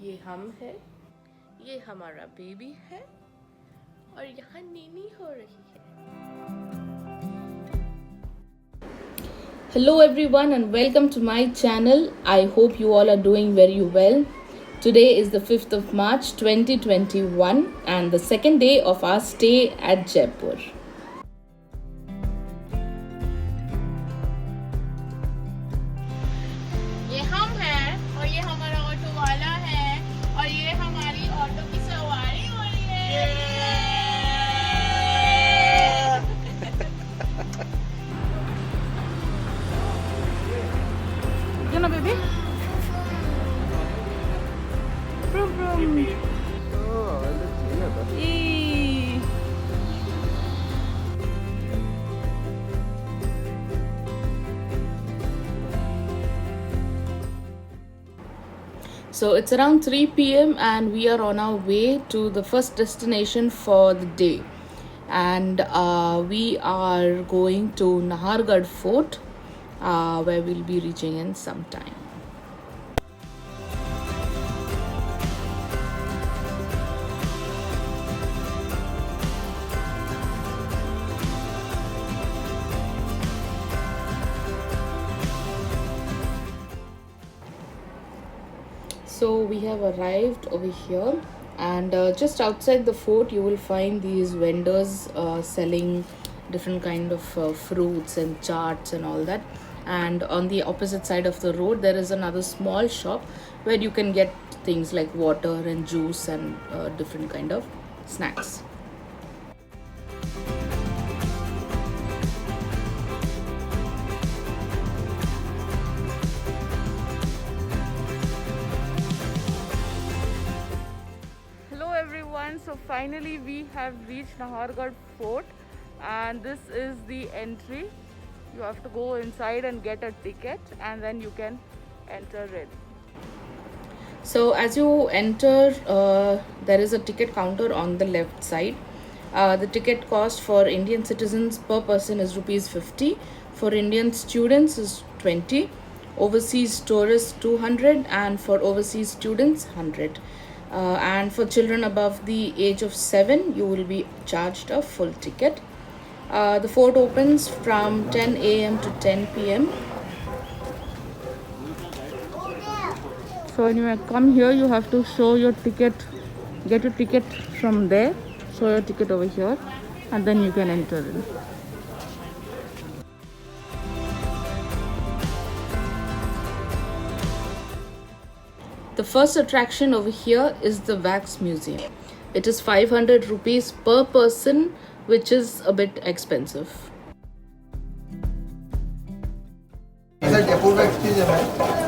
ये हम है, ये हमारा बेबी है और यहाँ नीनी हो रही है। Hello everyone and welcome to my channel. I hope you all are doing very well. Today is the 5th of March 2021 and the second day of our stay at Jaipur. ये हम हैं और ये हमारा ऑटो वाला है और ये हमारी ऑटो की सवारी हो रही है। You know, baby? Vroom, vroom. Eee. So it's around 3 p.m. and we are on our way to the first destination for the day. And we are going to Nahargarh Fort, where we'll be reaching in some time. So we have arrived over here, and just outside the fort you will find these vendors selling different kind of fruits and charts and all that. And on the opposite side of the road there is another small shop where you can get things like water and juice and different kind of snacks. Hello everyone, so finally we have reached Nahargarh Fort and this is the entry. You have to go inside and get a ticket and then you can enter it. So as you enter, there is a ticket counter on the left side. The ticket cost for Indian citizens per person is ₹50. For Indian students is 20. Overseas tourists 200 and for overseas students 100. And for children above the age of 7 you will be charged a full ticket. The fort opens from 10 a.m. to 10 p.m. So when you come here you have to show your ticket, get your ticket from there, show your ticket over here and then you can enter in. The first attraction over here is the Wax Museum. It is 500 rupees per person, which is a bit expensive. Sir Jaipur का experience है।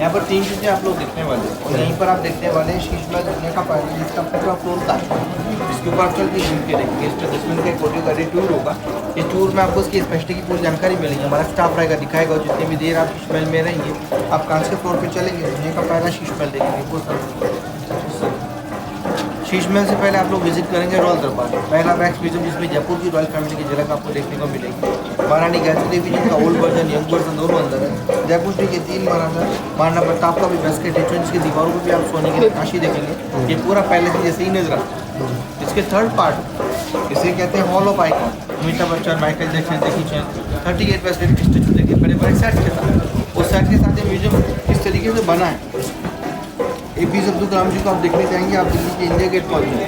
यहाँ पर 3 चीज़ें आप लोग देखने वाले हैं और यहीं पर आप देखने वाले हैं शीशमहल दुनिया का पहला जिसका पूरा फ्लोर था, इसके ऊपर आप चल के घूम के देखेंगे। इस पर 10 मिनट का एक ऑडियो गाइडेड टूर होगा। इस टूर में आपको इसकी स्पेशलिटी की पूरी जानकारी मिलेगी। हमारा स्टाफ रहेगा, दिखाएगा। जितनी भी देर आप शीशमहल में रहेंगे, आप कांच के फ्लोर पर चलेंगे, दुनिया का पहला शीशमहल देखेंगे। शीशमहल से पहले आप लोग विजिट करेंगे रॉयल दरबार, पहला वैक्स म्यूजियम जिसमें जयपुर की रॉयल फैमिली की झलक आपको देखने को मिलेगी। महारानी गायत्री देवी जी का ओल्ड वर्जन, यंग वर्जन दोनों अंदर है। जयपुर जी के 3 महाराजा, महाराणा प्रताप का भी बेस्केट है, जिसकी दीवारों पर भी आप सोने की नक्काशी देखेंगे। ये पूरा पहले से जैसे ही नजर आता है। इसके थर्ड पार्ट इसे कहते हैं hall of icon. Amitabh Bachchan, Michael Jackson, Jackie chain, 38 president के स्टैचू देखिए बड़े बड़े सेट के साथ। उस सेट के साथ ये म्यूजियम इस तरीके से बना है। APJ अब्दुल कलाम जी को आप देखने जाएंगे, आप दिल्ली के इंडिया गेट पहुँचेंगे,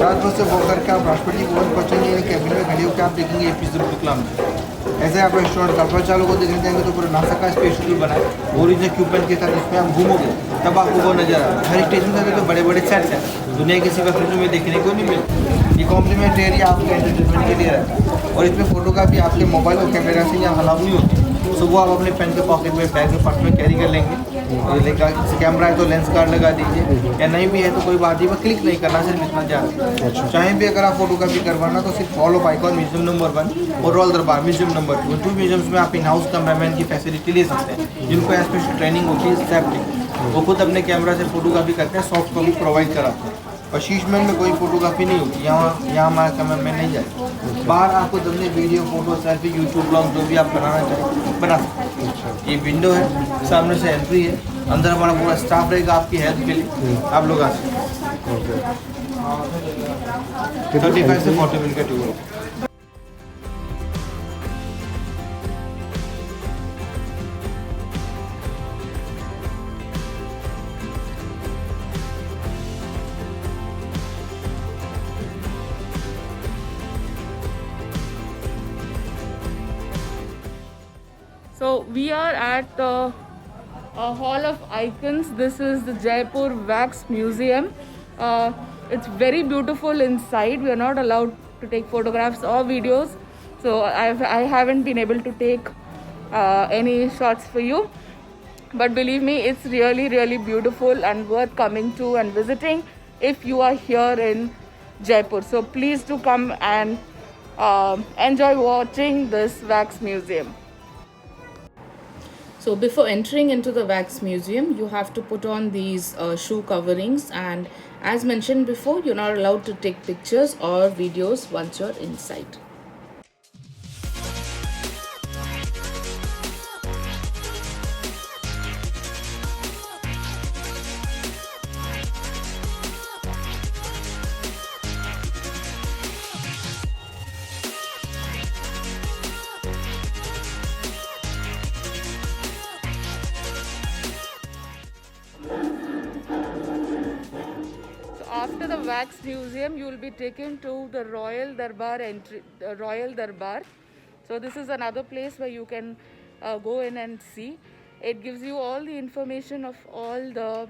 राजपथ से वॉक करके आप राष्ट्रपति भवन पहुँचेंगे। कैबिन में खड़े होकर आप देखेंगे APJ अब्दुल कलाम जी। ऐसे आप रेस्टोरेंट कल्पना चावला को देखने जाएंगे तो पूरा नासा का स्पेस शटल बना है ओरिजिनल इक्विपमेंट के साथ। इसमें आप घूमोगे तब आपको वो नजर आएगा। हर स्टेशन पर तो बड़े बड़े सेट्स हैं, दुनिया के किसी वक्त में देखने को नहीं मिलती। ये कॉम्प्लीमेंट्री एरिया आपके एंटरटेनमेंट के लिए रहता है और इसमें फोटो का भी आपके मोबाइल और कैमरा से यहाँ अलाउ नहीं होती। सुबह आप अपने पेन के पॉकेट में बैग में पर्स में कैरी कर लेंगे और लेकर कैमरा है तो लेंस कार्ड लगा दीजिए, या नहीं भी है तो कोई बात नहीं, बस क्लिक नहीं करना, सिर्फ इतना ज़्यादा। चाहे भी अगर आप फोटोग्राफी करवाना तो सिर्फ hall of icon museum number 1 और रॉयल दरबार म्यूजियम नंबर 2, 2 म्यूजियम्स में आप इन हाउस कैमरामैन की फैसिलिटी ले सकते हैं, जिनको स्पेशल ट्रेनिंग होती है सेफ्टी। वो खुद अपने कैमरा से फोटोग्राफी करते हैं, सॉफ्ट कॉपी प्रोवाइड कराते हैं। और शीशमहल में कोई फोटोग्राफी नहीं होती, यहाँ हमारा कैमरामैन नहीं जाए। बाहर आपको जब video, photo, selfie, YouTube blog जो भी आप बनाना चाहें बना सकते हैं। ये विंडो है, सामने से एंट्री है, अंदर हमारा पूरा स्टाफ रहेगा आपकी हेल्प के लिए, आप लोग आ सकते ओके 35 से 40 मिनट का टूर है। So we are at the Hall of Icons. This is the Jaipur Wax Museum. It's very beautiful inside. We are not allowed to take photographs or videos, so I haven't been able to take any shots for you. But believe me, it's really, really beautiful and worth coming to and visiting if you are here in Jaipur. So please do come and enjoy watching this wax museum. So before entering into the wax museum, you have to put on these shoe coverings, and as mentioned before, you're not allowed to take pictures or videos once you're inside. After the wax museum, you will be taken to the Royal Darbar entry, Royal Darbar. So this is another place where you can go in and see. It gives you all the information of all the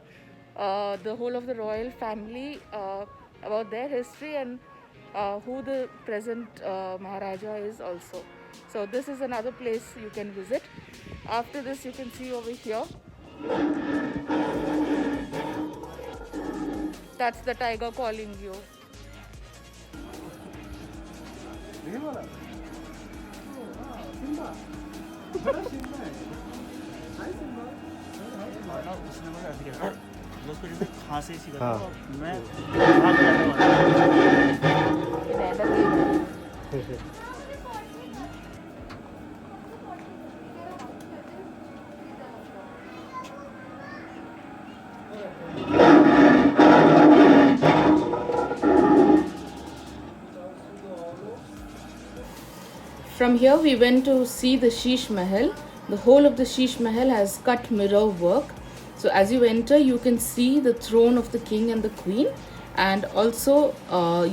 whole of the royal family, about their history and who the present Maharaja is also. So this is another place you can visit. After this, you can see over here. That's the tiger calling you. उसको जैसे खांसी सी करता हाँ। है, मैं भाग जाता हूँ। From here we went to see the Sheesh Mahal. The whole of the Sheesh Mahal has cut mirror work. So as you enter, you can see the throne of the king and the queen, and also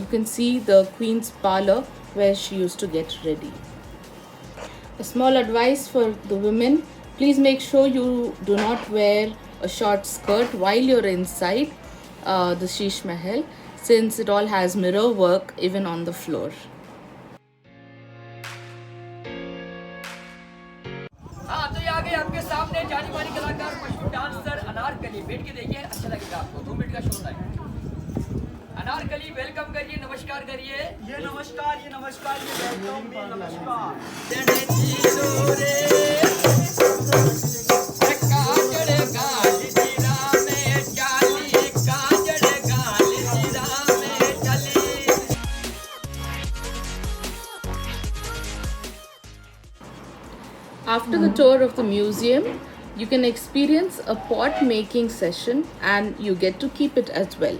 you can see the queen's parlor where she used to get ready. A small advice for the women: please make sure you do not wear a short skirt while you're inside the Sheesh Mahal, since it all has mirror work even on the floor. हाँ तो ये आ गए आपके सामने जानी मानी कलाकार मशहूर डांसर अनारकली। बैठ के देखिए, अच्छा लगेगा आपको। 2 मिनट का शो है। अनारकली वेलकम करिए, नमस्कार करिए। ये नमस्कार, ये नमस्कार, ये वेलकम, ये नमस्कार। After the tour of the museum, you can experience a pot making session, and you get to keep it as well.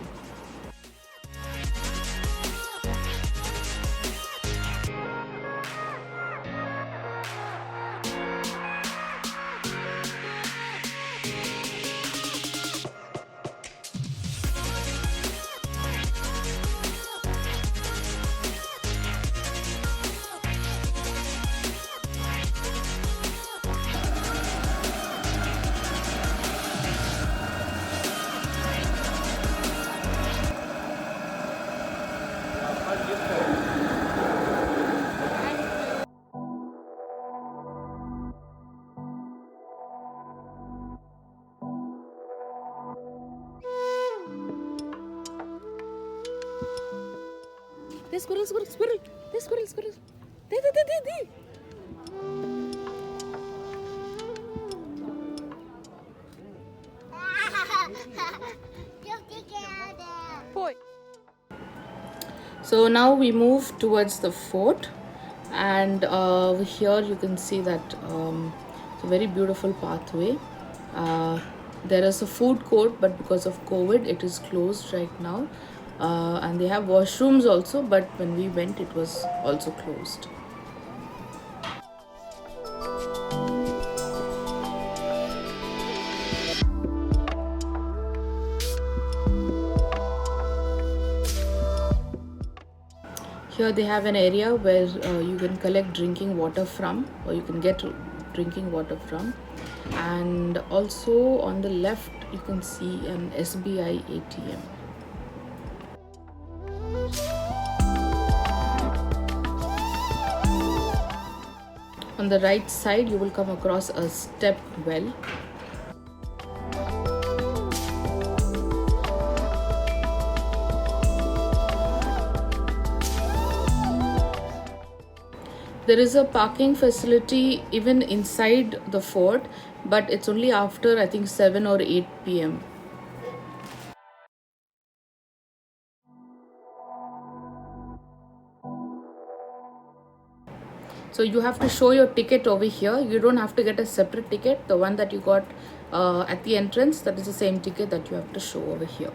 There's squirrel, squirrel, squirrel. There's squirrel, squirrel. There. So now we move towards the fort, and here you can see that it's a very beautiful pathway. there is a food court, but because of COVID, it is closed right now. And they have washrooms also, but when we went, it was also closed. Here they have an area where you can collect drinking water from, or you can get drinking water from. And also on the left, you can see an SBI ATM. On the right side, you will come across a step well. There is a parking facility even inside the fort, but it's only after I think 7 or 8 p.m. So you have to show your ticket over here. You don't have to get a separate ticket. The one that you got at the entrance, that is the same ticket that you have to show over here.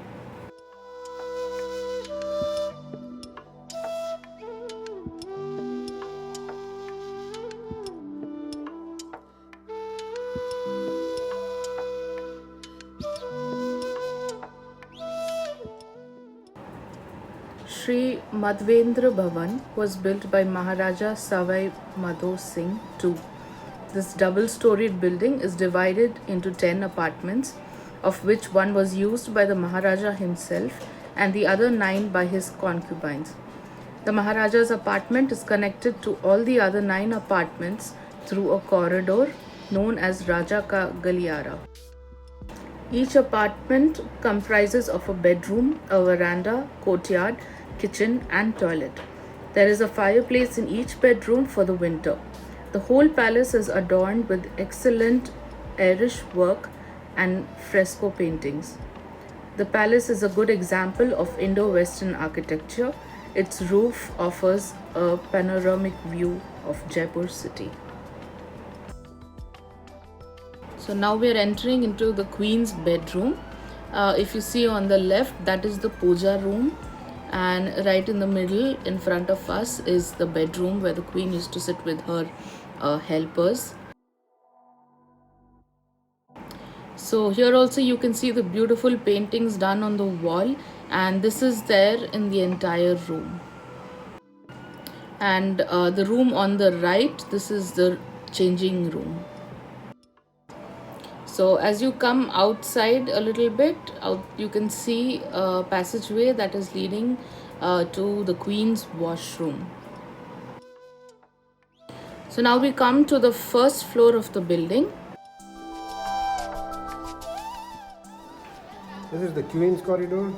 Sri Madhvendra Bhavan was built by Maharaja Savai Madho Singh II. This double-storied building is divided into 10 apartments, of which one was used by the Maharaja himself and the other 9 by his concubines. The Maharaja's apartment is connected to all the other 9 apartments through a corridor known as Raja Ka Galiara. Each apartment comprises of a bedroom, a veranda, courtyard, kitchen and toilet. There is a fireplace in each bedroom for the winter. The whole palace is adorned with excellent Irish work and fresco paintings. The palace is a good example of Indo-Western architecture. Its roof offers a panoramic view of Jaipur city. So now we are entering into the Queen's bedroom. If you see on the left, that is the puja room. And right in the middle, in front of us, is the bedroom where the Queen used to sit with her helpers. So here also you can see the beautiful paintings done on the wall, and this is there in the entire room. And the room on the right, this is the changing room. So as you come outside a little bit, you can see a passageway that is leading to the Queen's washroom. So now we come to the first floor of the building. This is the Queen's corridor,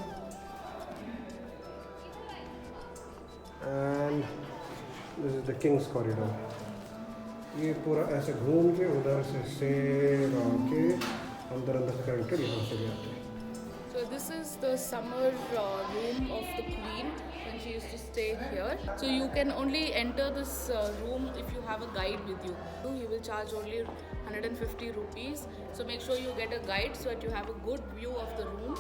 and this is the King's corridor. ये पूरा ऐसे घूम के उधर से आके अंदर से करके यहाँ से जाते हैं. So this is the summer room of the Queen when she used to stay here. So you can only enter this room if you have a guide with you. He will charge only 150 rupees. So make sure you get a guide so that you have a good view of the room.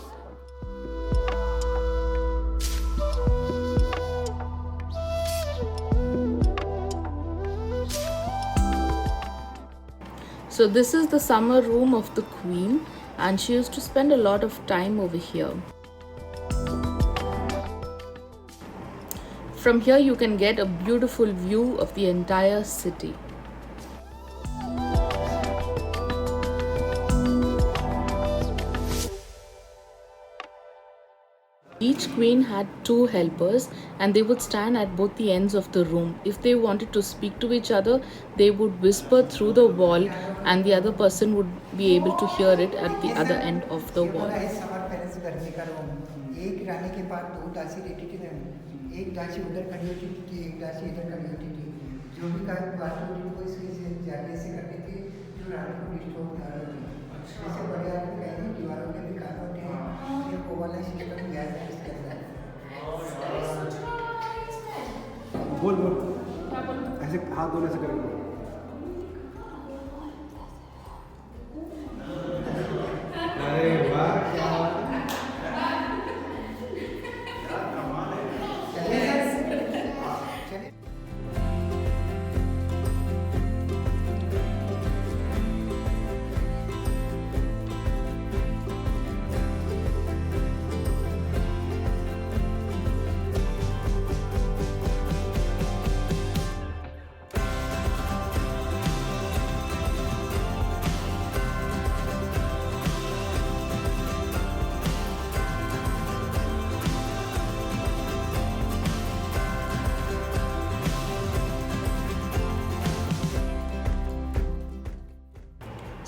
So this is the summer room of the Queen, and she used to spend a lot of time over here. From here you can get a beautiful view of the entire city. Each queen had 2 helpers, and they would stand at both the ends of the room. If they wanted to speak to each other, they would whisper through the wall, and the other person would be able to hear it at the other end of the wall. एक रानी के पास 2 दासी रहती थी, एक दासी उधर खड़ी होती थी, एक दासी इधर खड़ी होती थी. जो भी बात होती थी वो इसके जाने से करती थी जो रानी को डिस्टर्ब कर रही थी. जैसे बड़े आदमी कहेंगे दीवारों पे भी काम होते हैं, ये वो वाला सिस्टम याद करता है. बोल बोल ऐसे हाथ धोने से करेंगे.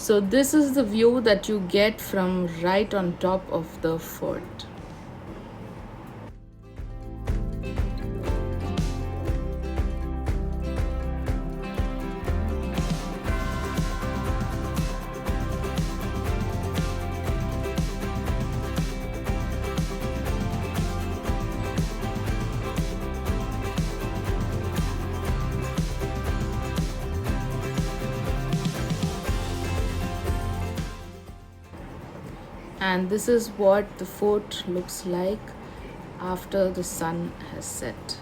So this is the view that you get from right on top of the fort. And this is what the fort looks like after the sun has set.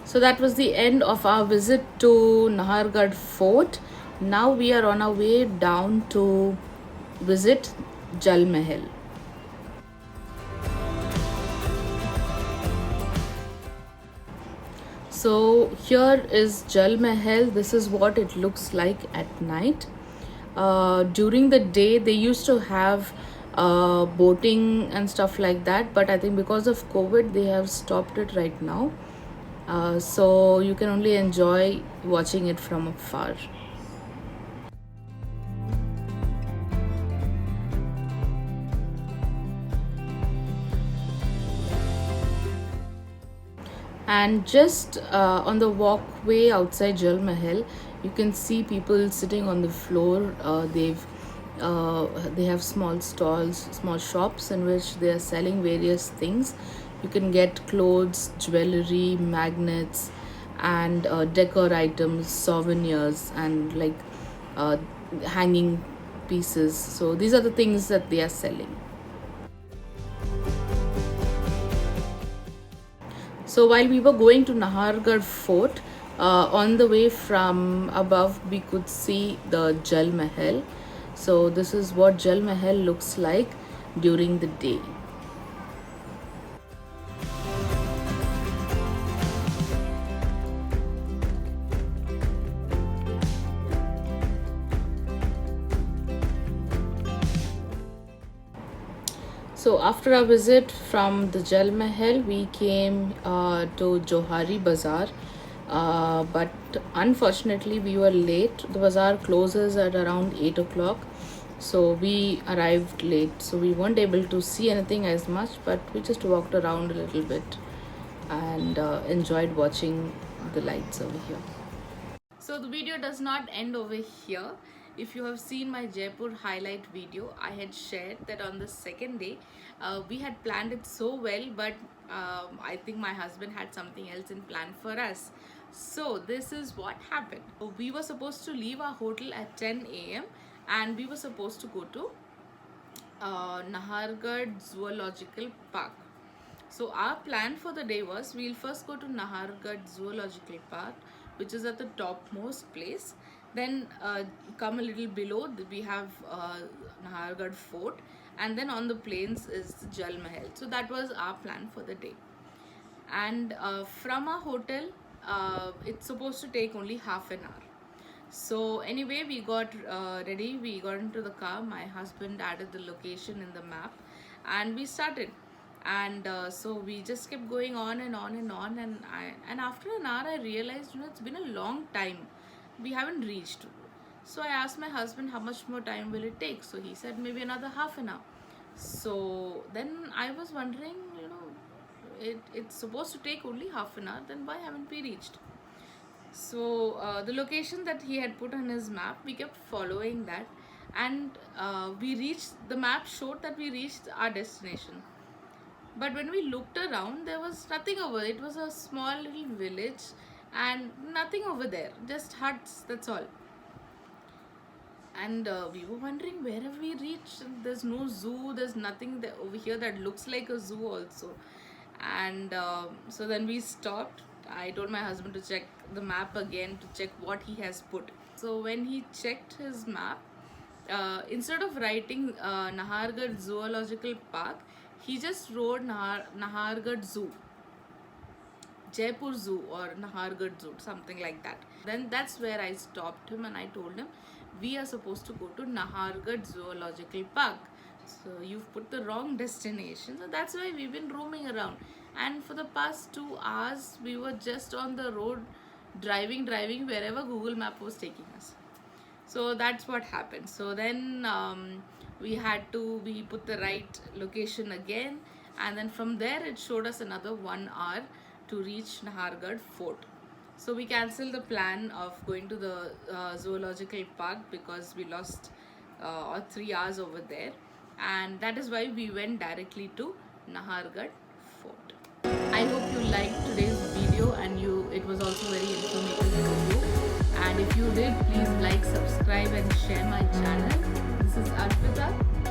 So that was the end of our visit to Nahargarh Fort. Now we are on our way down to visit Jal Mahal. So here is Jal Mahal. This is what it looks like at night. During the day, they used to have boating and stuff like that, but I think because of COVID, they have stopped it right now. So you can only enjoy watching it from afar. And just on the walkway outside Jal Mahal, you can see people sitting on the floor. They have small stalls, small shops in which they are selling various things. You can get clothes, jewelry, magnets, and decor items, souvenirs, and like uh, hanging pieces. So these are the things that they are selling. So while we were going to Nahargarh Fort, on the way from above we could see the Jal Mahal. So this is what Jal Mahal looks like during the day. So after our visit from the Jal Mahal, we came to Johari Bazaar, but unfortunately we were late. The bazaar closes at around 8 o'clock, so we arrived late. So we weren't able to see anything as much, but we just walked around a little bit and enjoyed watching the lights over here. So the video does not end over here. If you have seen my Jaipur highlight video, I had shared that on the second day we had planned it so well, but I think my husband had something else in plan for us. So this is what happened. We were supposed to leave our hotel at 10 a.m. and we were supposed to go to Nahargarh Zoological Park. So our plan for the day was we'll first go to Nahargarh Zoological Park, which is at the topmost place. Then come a little below, we have Nahargarh Fort, and then on the plains is Jal Mahal. So that was our plan for the day. And from our hotel, it's supposed to take only half an hour. So anyway, we got ready, we got into the car. My husband added the location in the map and we started. And so we just kept going on and on and on, and after an hour I realized, it's been a long time, we haven't reached. So I asked my husband how much more time will it take. So he said maybe another half an hour. So then I was wondering, it's supposed to take only half an hour, then why haven't we reached? So the location that he had put on his map, we kept following that, and we reached, the map showed that we reached our destination. But when we looked around, there was nothing over. It was a small little village and nothing over there, just huts, that's all. And we were wondering, where have we reached? There's no zoo, there's nothing there over here that looks like a zoo also. And so then we stopped I told my husband to check the map again to check what he has put. So when he checked his map, instead of writing Nahargarh Zoological Park, he just wrote Nahargarh Zoo, Jaipur Zoo or Nahargarh Zoo, something like that. Then that's where I stopped him and I told him we are supposed to go to Nahargarh Zoological Park. So you've put the wrong destination. So that's why we've been roaming around. And for the past 2 hours, we were just on the road, driving wherever Google Map was taking us. So that's what happened. So then we put the right location again, and then from there it showed us another 1 hour to reach Nahargarh Fort. So we cancelled the plan of going to the zoological park because we lost 3 hours over there, and that is why we went directly to Nahargarh Fort. I hope you liked today's video and it was also very informative for you. And if you did, please like, subscribe and share my channel. This is Arpita.